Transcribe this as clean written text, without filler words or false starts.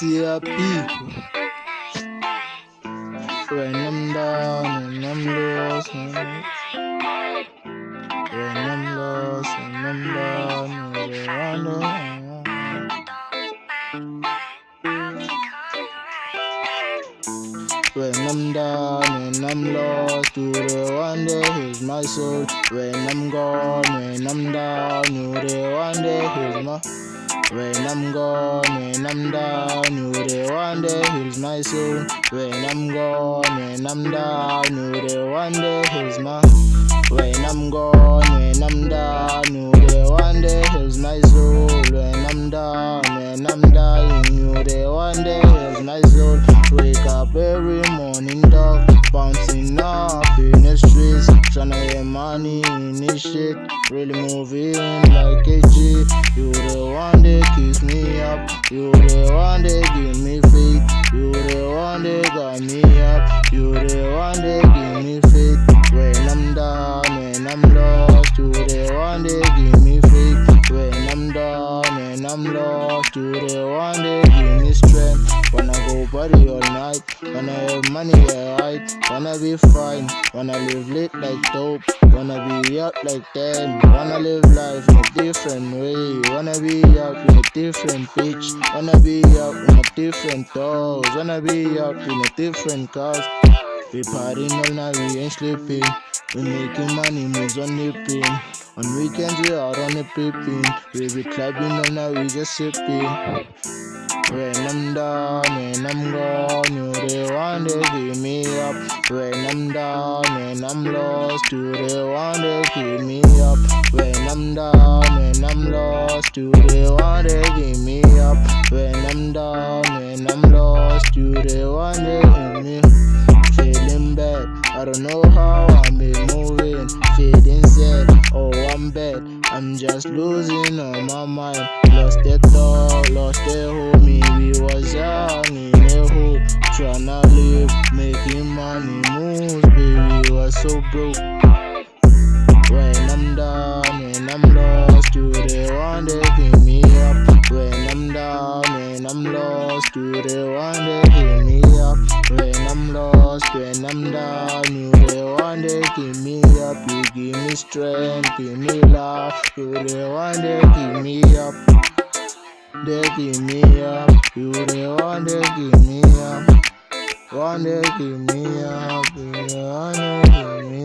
see a people when I'm down and I'm lost. When I'm lost and I'm down, they wonder. When I'm down and I'm lost, do they wonder here's my soul? When I'm gone, when I'm down, do they wonder here's my. When I'm gone, when I'm down, you the one that heals my soul. When I'm gone, when I'm down, you the one that heals my. When I'm gone, when I'm down, you the one that heals my soul. When I'm down, when I'm dying, you the one that heals my soul. Wake up every morning, dog, bouncing up in the streets, tryna get money in this shit. Really moving like a G. You the one that keeps me up. You the one that give me faith. You the one that got me up. You the one that give me faith. When I'm down, when I'm lost, you the one that give me faith. When I'm down, when I'm lost, you the one that give me strength. Wanna go party all night, wanna have money at height, wanna be fine, wanna live lit like dope, wanna be out like them, wanna live life in a different way, wanna be out in a different pitch, wanna be out in a different doors, wanna be out in a different cars. We partying all night, we ain't sleeping. We making money, moves on the pin. On weekends we out on the pippin'. We be clubbing all night, we just sipping. When I'm down, when I'm gone, you the one that give me up. When I'm down, when I'm lost, you the one that give me up. When I'm down, when I'm lost, you the one that give me up. When I'm down, when I'm lost, you the one that give me. Feeling bad, I don't know how I'm been moving. Feeling sad, oh I'm bad. I'm just losing on my mind. Lost that dog, lost that homie. We was young in a hole, tryna live, making money moves. Baby, was so broke. When I'm down, when I'm lost, you the one that give me up. When I'm down, when I'm lost, you the one that give me up. When I'm lost, when I'm down, you the one that give me up. You give me strength, give me love. You the one that give me up. They give me up. You the one that give me up. One that give me up. You the one that give me up.